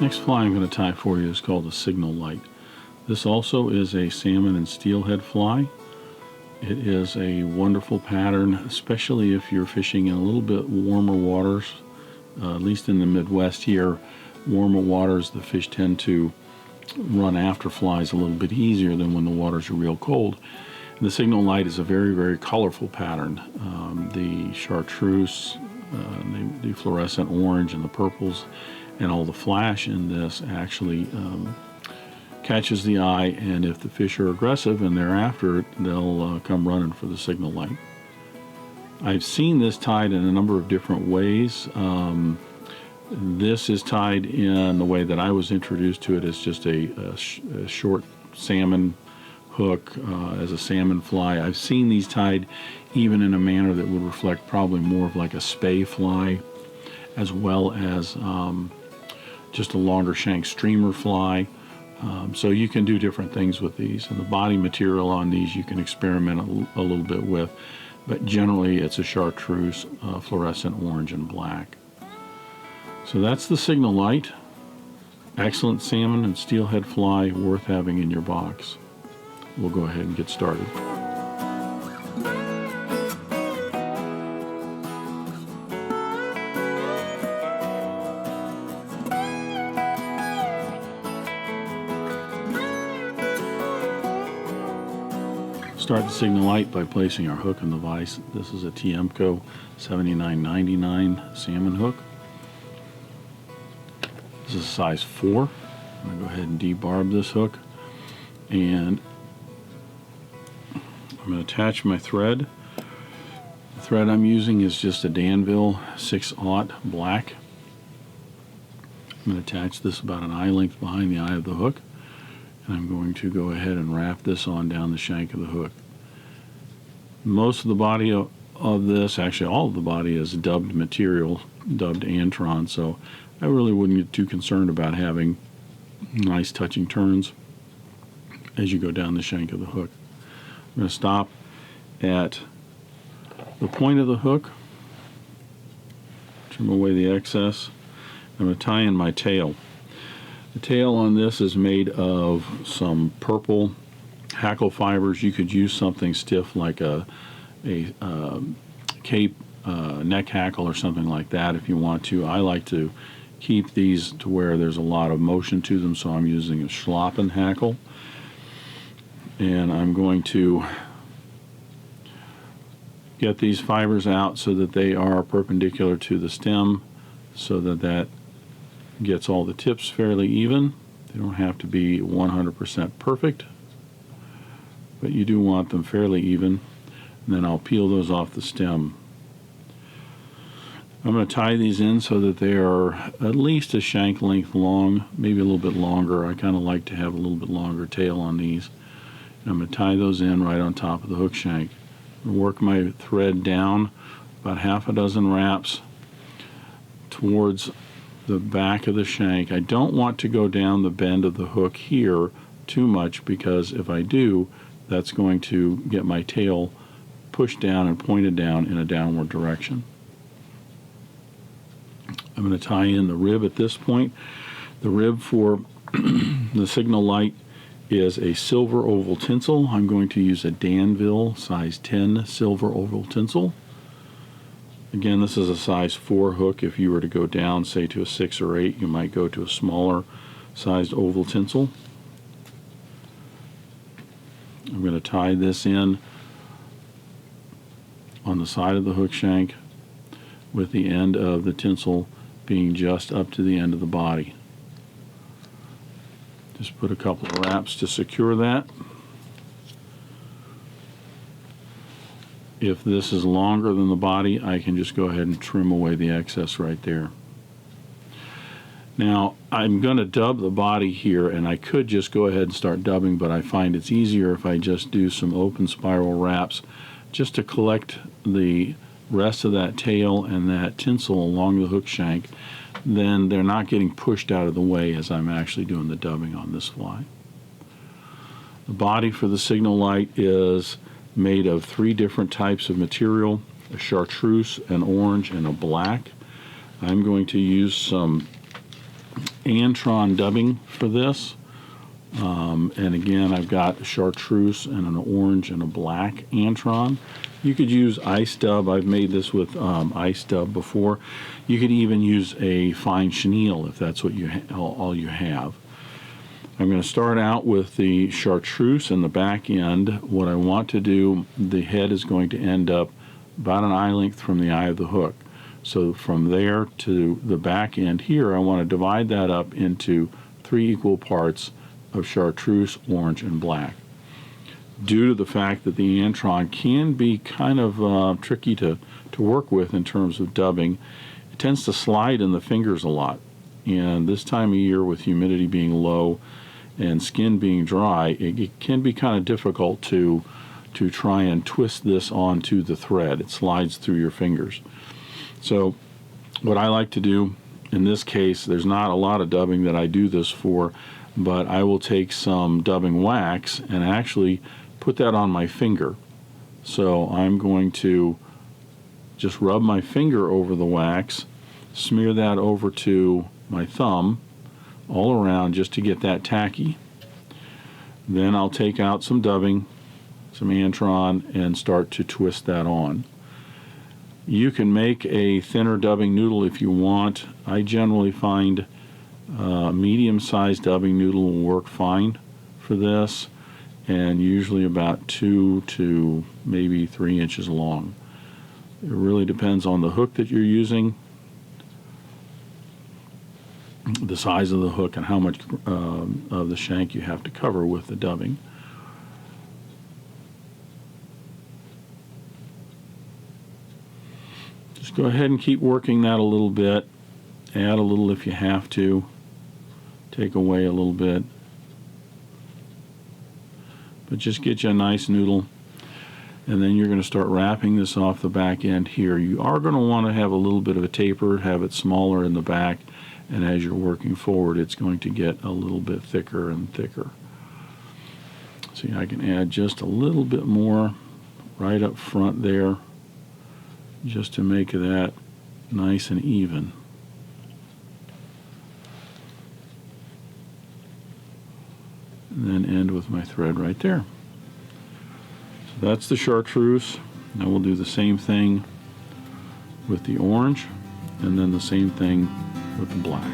Next fly I'm going to tie for you is called a signal light. This also is a salmon and steelhead fly. It is a wonderful pattern, especially if you're fishing in a little bit warmer waters. At least in the Midwest here, warmer waters, the fish tend to run after flies a little bit easier than when the waters are real cold. And the signal light is a very, very colorful pattern. The Chartreuse, the fluorescent orange and the purples, and all the flash in this actually catches the eye, and if the fish are aggressive and they're after it, they'll come running for the signal light. I've seen this tied in a number of different ways. This is tied in the way that I was introduced to it as just a short salmon hook as a salmon fly. I've seen these tied even in a manner that would reflect probably more of like a spay fly, as well as just a longer shank streamer fly. So you can do different things with these, and the body material on these you can experiment a little bit with, but generally it's a Chartreuse, fluorescent orange and black. So that's the signal light. Excellent salmon and steelhead fly, worth having in your box. We'll go ahead and get started. Start the signal light by placing our hook in the vise. This is a Tiemco 7999 salmon hook. This is a size 4. I'm going to go ahead and debarb this hook, and I'm going to attach my thread. The thread I'm using is just a Danville 6/0 black. I'm going to attach this about an eye length behind the eye of the hook, and I'm going to go ahead and wrap this on down the shank of the hook. Most of the body of this, actually all of the body, is dubbed material, dubbed Antron, so I really wouldn't get too concerned about having nice touching turns as you go down the shank of the hook. I'm going to stop at the point of the hook, trim away the excess. I'm going to tie in my tail. The tail on this is made of some purple Hackle fibers. You could use something stiff like a cape neck hackle or something like that if you want to. I like to keep these to where there's a lot of motion to them, so I'm using a Schlappen hackle. And I'm going to get these fibers out so that they are perpendicular to the stem, so that that gets all the tips fairly even. They don't have to be 100% perfect, but you do want them fairly even. And then I'll peel those off the stem. I'm going to tie these in so that they are at least a shank length long, maybe a little bit longer. I kind of like to have a little bit longer tail on these. And I'm going to tie those in right on top of the hook shank. I'm going to work my thread down about half a dozen wraps towards the back of the shank. I don't want to go down the bend of the hook here too much, because if I do, that's going to get my tail pushed down and pointed down in a downward direction. I'm going to tie in the rib at this point. The rib for the signal light is a silver oval tinsel. I'm going to use a Danville size 10 silver oval tinsel. Again, this is a size 4 hook. If you were to go down, say, to a 6 or 8, you might go to a smaller sized oval tinsel. I'm going to tie this in on the side of the hook shank, with the end of the tinsel being just up to the end of the body. Just put a couple of wraps to secure that. If this is longer than the body, I can just go ahead and trim away the excess right there. Now, I'm going to dub the body here, and I could just go ahead and start dubbing, but I find it's easier if I just do some open spiral wraps just to collect the rest of that tail and that tinsel along the hook shank. Then they're not getting pushed out of the way as I'm actually doing the dubbing on this fly. The body for the signal light is made of 3 different types of material: a Chartreuse, an orange, and a black. I'm going to use some Antron dubbing for this. And again, I've got a Chartreuse and an orange and a black Antron. You could use ice dub. I've made this with ice dub before. You could even use a fine chenille if that's what all you have. I'm going to start out with the Chartreuse in the back end. What I want to do, the head is going to end up about an eye length from the eye of the hook. So from there to the back end here, I want to divide that up into 3 equal parts of Chartreuse, orange, and black. Due to the fact that the Antron can be kind of tricky to work with in terms of dubbing, it tends to slide in the fingers a lot. And this time of year, with humidity being low and skin being dry, it can be kind of difficult to try and twist this onto the thread. It slides through your fingers. So what I like to do in this case, there's not a lot of dubbing that I do this for, but I will take some dubbing wax and actually put that on my finger. So I'm going to just rub my finger over the wax, smear that over to my thumb all around just to get that tacky. Then I'll take out some dubbing, some Antron, and start to twist that on. You can make a thinner dubbing noodle if you want. I generally find a medium-sized dubbing noodle will work fine for this, and usually about 2 to maybe 3 inches long. It really depends on the hook that you're using, the size of the hook, and how much of the shank you have to cover with the dubbing. Just go ahead and keep working that a little bit. Add a little if you have to. Take away a little bit. But just get you a nice noodle. And then you're going to start wrapping this off the back end here. You are going to want to have a little bit of a taper, have it smaller in the back, and as you're working forward, it's going to get a little bit thicker and thicker. See, I can add just a little bit more right up front there, just to make that nice and even. And then end with my thread right there. So that's the Chartreuse. Now we'll do the same thing with the orange, and then the same thing with the black.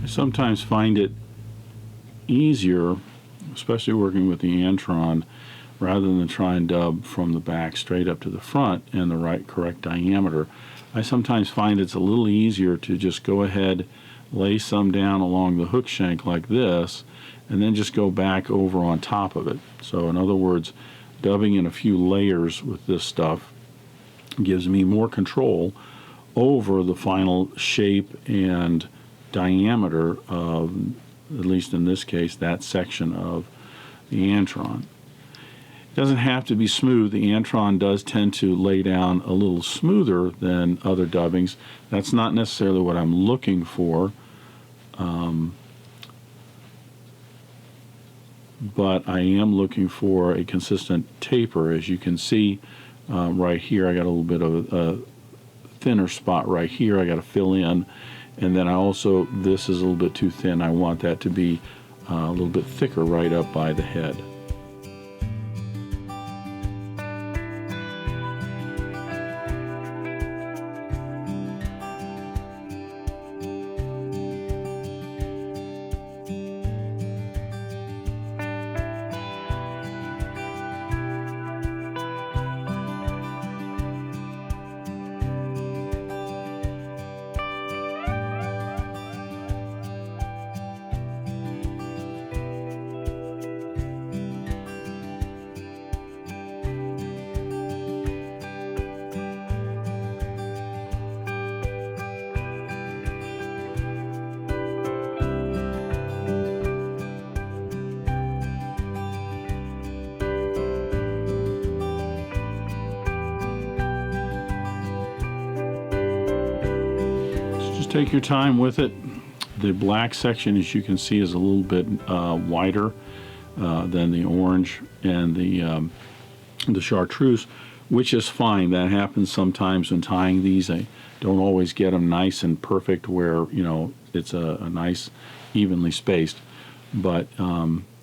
Sometimes find it easier, especially working with the Antron, rather than try and dub from the back straight up to the front and the correct diameter. I sometimes find it's a little easier to just go ahead, lay some down along the hook shank like this, and then just go back over on top of it. So in other words, dubbing in a few layers with this stuff gives me more control over the final shape and diameter of, at least in this case, that section of the Antron. It doesn't have to be smooth. The Antron does tend to lay down a little smoother than other dubbings. That's not necessarily what I'm looking for. but I am looking for a consistent taper. As you can see right here, I got a little bit of a thinner spot right here I got to fill in, and then I also, this is a little bit too thin. I want that to be a little bit thicker right up by the head. Take your time with it. The black section, as you can see, is a little bit wider than the orange and the chartreuse, which is fine. That happens sometimes when tying these. I don't always get them nice and perfect where, you know, it's a nice evenly spaced, but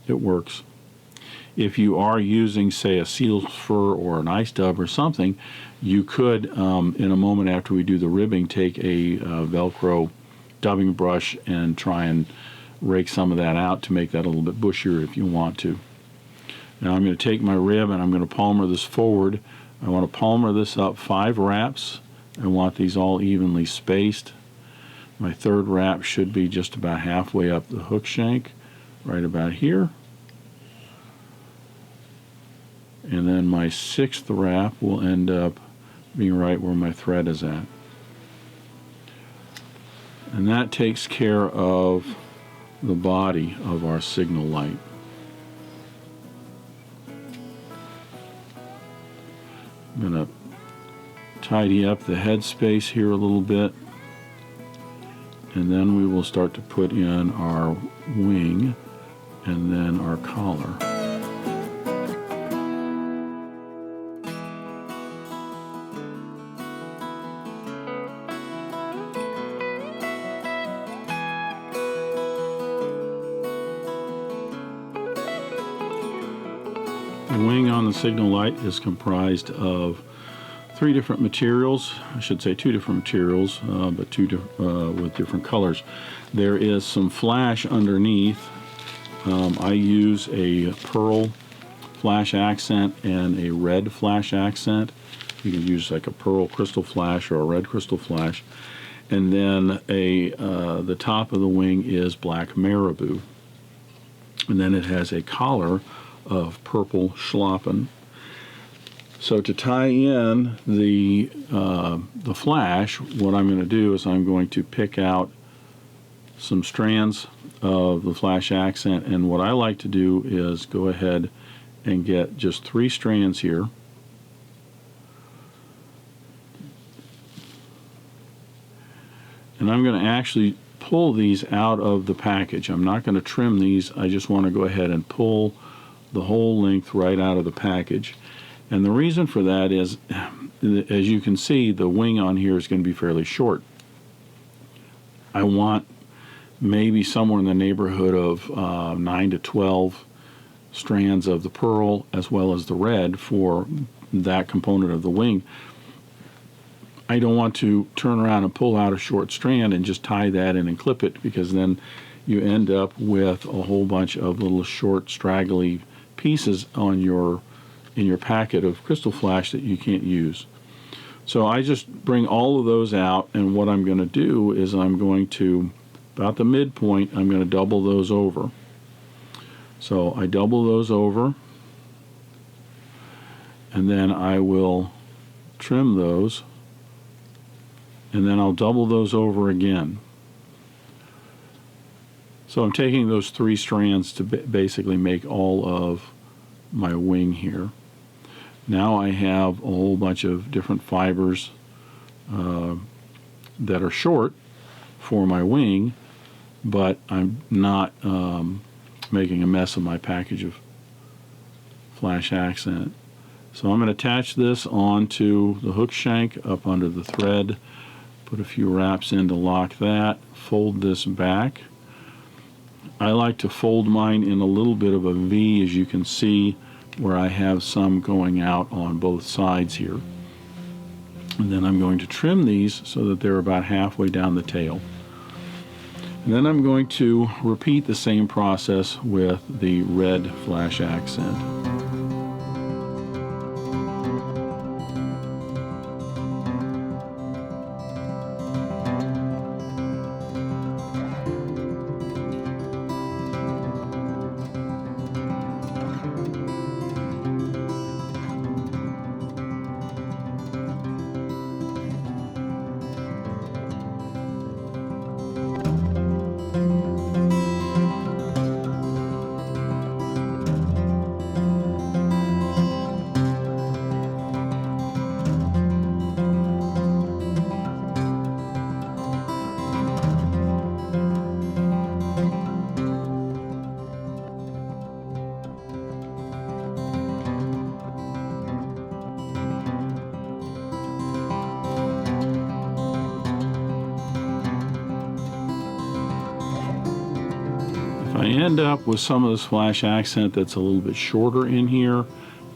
it works. If you are using, say, a seal's fur or an ice dub or something, you could, in a moment after we do the ribbing, take a Velcro dubbing brush and try and rake some of that out to make that a little bit bushier if you want to. Now I'm going to take my rib and I'm going to palmer this forward. I want to palmer this up 5 wraps. I want these all evenly spaced. My third wrap should be just about halfway up the hook shank, right about here. And then my 6th wrap will end up being right where my thread is at. And that takes care of the body of our signal light. I'm going to tidy up the head space here a little bit, and then we will start to put in our wing and then our collar. The wing on the signal light is comprised of 3 different materials. I should say 2 different materials, but with different colors. There is some flash underneath. I use a pearl flash accent and a red flash accent. You can use like a pearl crystal flash or a red crystal flash. And then the top of the wing is black Marabou. And then it has a collar of purple Schlappen. So to tie in the flash, what I'm going to do is I'm going to pick out some strands of the flash accent, and what I like to do is go ahead and get just 3 strands here. And I'm going to actually pull these out of the package. I'm not going to trim these. I just want to go ahead and pull the whole length right out of the package. And the reason for that is, as you can see, the wing on here is going to be fairly short. I want maybe somewhere in the neighborhood of 9 to 12 strands of the pearl as well as the red for that component of the wing. I don't want to turn around and pull out a short strand and just tie that in and clip it, because then you end up with a whole bunch of little short straggly pieces on in your packet of crystal flash that you can't use. So I just bring all of those out, and what I'm going to do is I'm going to, about the midpoint, I'm going to double those over. So I double those over, and then I will trim those, and then I'll double those over again. So I'm taking those 3 strands to basically make all of my wing here. Now I have a whole bunch of different fibers that are short for my wing, but I'm not making a mess of my package of flash accent. So I'm going to attach this onto the hook shank up under the thread, put a few wraps in to lock that, fold this back. I like to fold mine in a little bit of a V, as you can see, where I have some going out on both sides here. And then I'm going to trim these so that they're about halfway down the tail. And then I'm going to repeat the same process with the red flash accent. I end up with some of this flash accent that's a little bit shorter in here.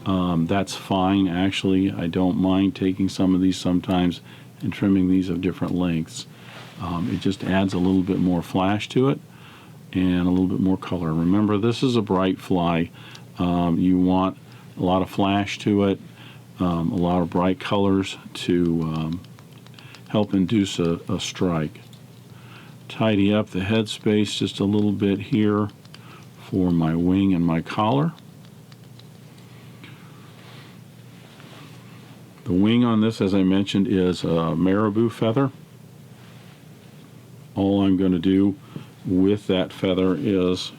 That's fine, actually. I don't mind taking some of these sometimes and trimming these of different lengths. It just adds a little bit more flash to it and a little bit more color. Remember, this is a bright fly. You want a lot of flash to it, a lot of bright colors to help induce a strike. Tidy up the head space just a little bit here for my wing and my collar. The wing on this, as I mentioned, is a Marabou feather. All I'm going to do with that feather is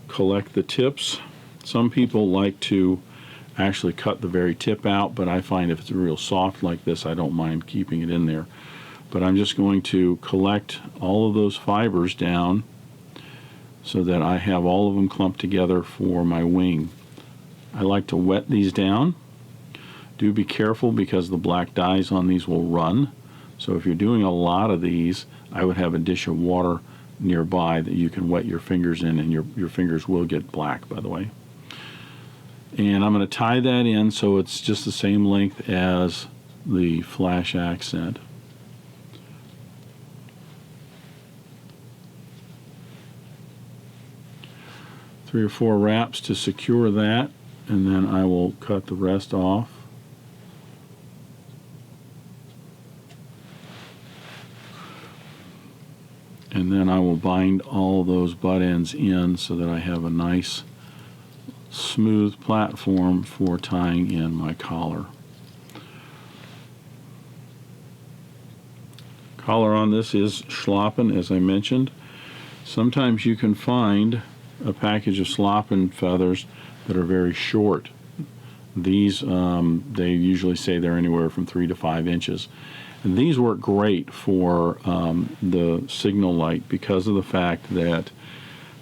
collect the tips. Some people like to actually cut the very tip out, but I find if it's real soft like this, I don't mind keeping it in there. But I'm just going to collect all of those fibers down so that I have all of them clumped together for my wing. I like to wet these down. Do be careful because the black dyes on these will run. So if you're doing a lot of these, I would have a dish of water nearby that you can wet your fingers in, and your fingers will get black, by the way. And I'm going to tie that in so it's just the same length as the flash accent. Three or four wraps to secure that, and then I will cut the rest off. And then I will bind all those butt ends in so that I have a nice smooth platform for tying in my collar. Collar on this is Schlappen, as I mentioned. Sometimes you can find a package of Schlappen feathers that are very short. These, they usually say they're anywhere from 3 to 5 inches. And these work great for the signal light because of the fact that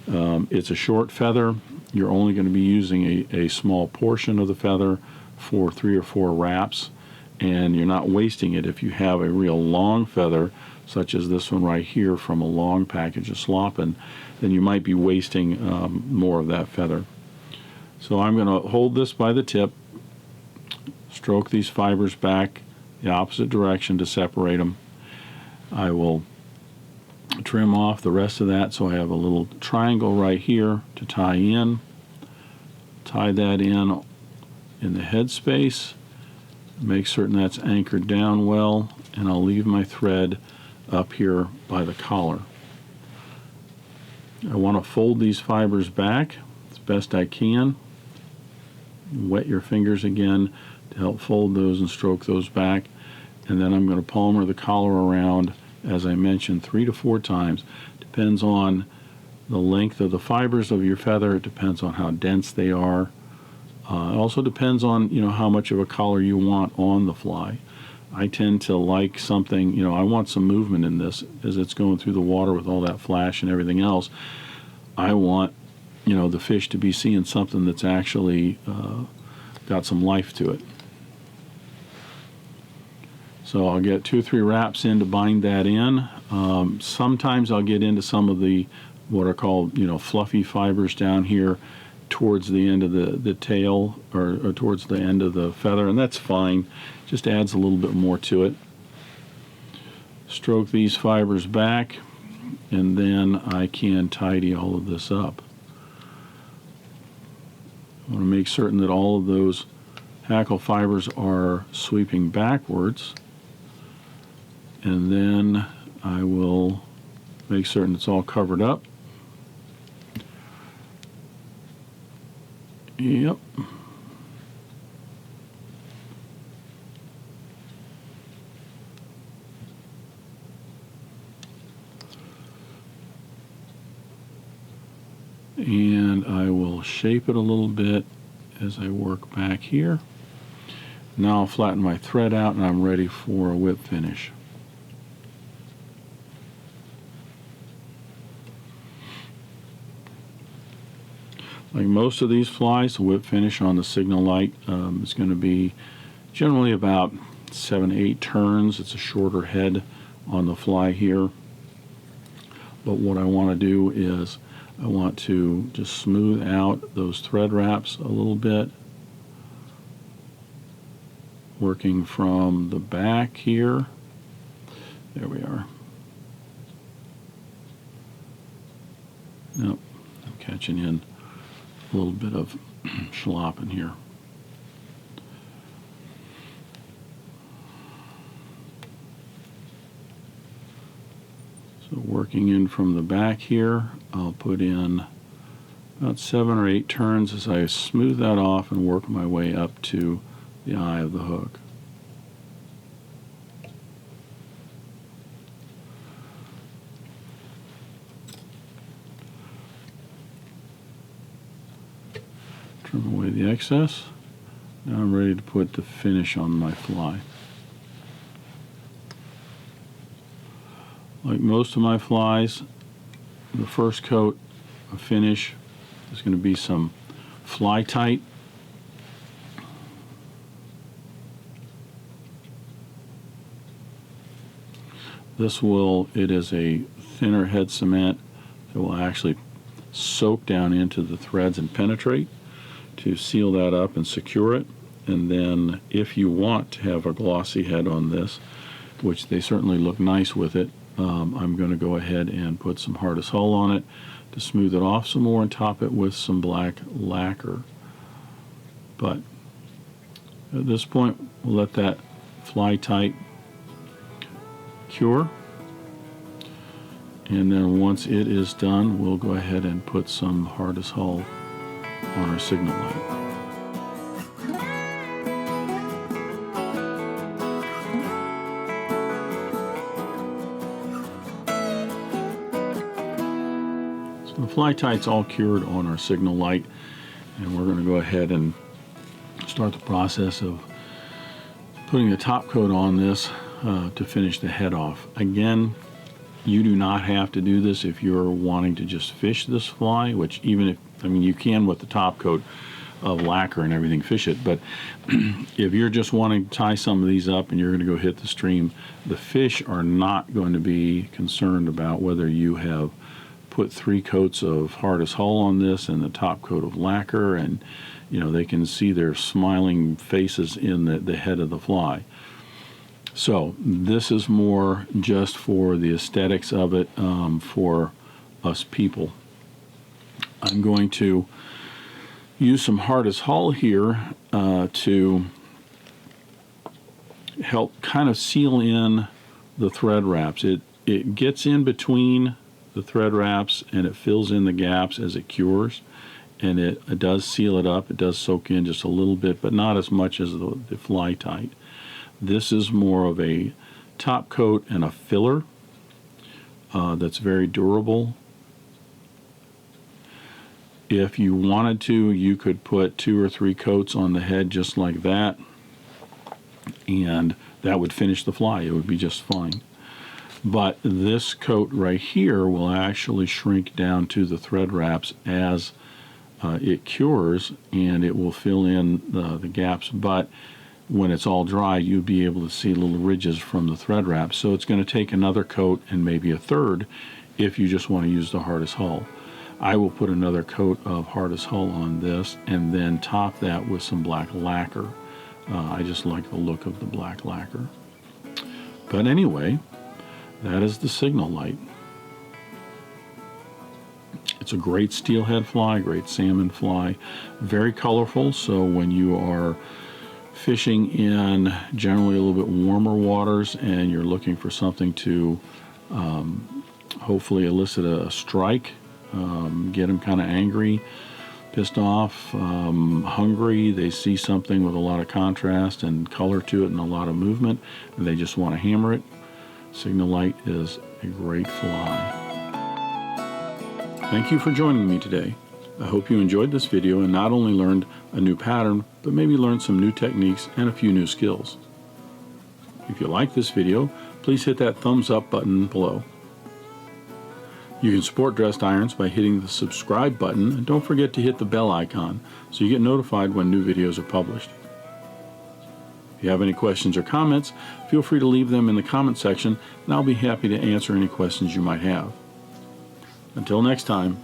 it's a short feather. You're only going to be using a small portion of the feather for 3 or 4 wraps, and you're not wasting it. If you have a real long feather, such as this one right here from a long package of Schlappen, then you might be wasting more of that feather. So I'm going to hold this by the tip, stroke these fibers back the opposite direction to separate them. I will trim off the rest of that so I have a little triangle right here to tie in. Tie that in the head space. Make certain that's anchored down well, and I'll leave my thread up here by the collar. I want to fold these fibers back as best I can. Wet your fingers again to help fold those and stroke those back. And then I'm going to palmer the collar around, as I mentioned, 3 to 4 times. Depends on the length of the fibers of your feather. It depends on how dense they are. It also depends on, how much of a collar you want on the fly. I tend to like something, I want some movement in this as it's going through the water with all that flash and everything else. I want, the fish to be seeing something that's actually got some life to it. So I'll get 2 or 3 wraps in to bind that in. Sometimes I'll get into some of the what are called, fluffy fibers down here towards the end of the tail or towards the end of the feather, and that's fine. Just adds a little bit more to it. Stroke these fibers back, and then I can tidy all of this up. I want to make certain that all of those hackle fibers are sweeping backwards, and then I will make certain it's all covered up. Yep. And I will shape it a little bit as I work back here. Now I'll flatten my thread out and I'm ready for a whip finish. Like most of these flies, the whip finish on the signal light is going to be generally about 7 to 8 turns. It's a shorter head on the fly here. But what I want to do is I want to just smooth out those thread wraps a little bit, working from the back here. There we are. Nope, I'm catching in a little bit of Schlappen here. So working in from the back here, I'll put in about 7 or 8 turns as I smooth that off and work my way up to the eye of the hook. Trim away the excess. Now I'm ready to put the finish on my fly. Like most of my flies, the first coat of finish is going to be some fly tight. It is a thinner head cement that will actually soak down into the threads and penetrate to seal that up and secure it. And then if you want to have a glossy head on this, which they certainly look nice with it, I'm going to go ahead and put some hardest hull on it to smooth it off some more and top it with some black lacquer. But at this point, we'll let that fly tight cure. And then once it is done, we'll go ahead and put some hardest hull on our signal light. So the fly tight's all cured on our signal light, and we're going to go ahead and start the process of putting the top coat on this to finish the head off. Again, you do not have to do this if you're wanting to just fish this fly, which even if, you can with the top coat of lacquer and everything fish it, but if you're just wanting to tie some of these up and you're going to go hit the stream, the fish are not going to be concerned about whether you have put 3 coats of hardest hull on this and the top coat of lacquer, and they can see their smiling faces in the head of the fly. So this is more just for the aesthetics of it, for us people. I'm going to use some hardest hull here to help kind of seal in the thread wraps. It gets in between the thread wraps and it fills in the gaps as it cures, and it does seal it up. It does soak in just a little bit, but not as much as the fly tight. This is more of a top coat and a filler that's very durable. If you wanted to, you could put 2 or 3 coats on the head just like that, and that would finish the fly. It would be just fine. But this coat right here will actually shrink down to the thread wraps as it cures, and it will fill in the gaps. But when it's all dry, you'll be able to see little ridges from the thread wrap. So it's going to take another coat and maybe a third if you just want to use the hardest hull. I will put another coat of hardest hull on this and then top that with some black lacquer. I just like the look of the black lacquer. But anyway, that is the signal light. It's a great steelhead fly, great salmon fly, very colorful, so when you are fishing in generally a little bit warmer waters and you're looking for something to hopefully elicit a strike, get them kind of angry, pissed off, hungry, they see something with a lot of contrast and color to it and a lot of movement, and they just want to hammer it, Signal Light is a great fly. Thank you for joining me today. I hope you enjoyed this video and not only learned a new pattern, but maybe learned some new techniques and a few new skills. If you like this video, please hit that thumbs up button below. You can support Dressed Irons by hitting the subscribe button, and don't forget to hit the bell icon so you get notified when new videos are published. If you have any questions or comments, feel free to leave them in the comment section, and I'll be happy to answer any questions you might have. Until next time,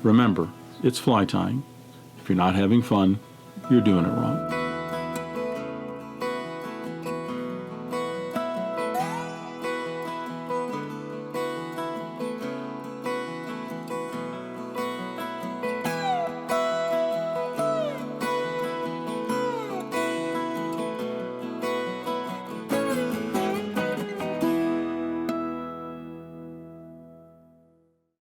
remember, it's fly tying. If you're not having fun, you're doing it wrong.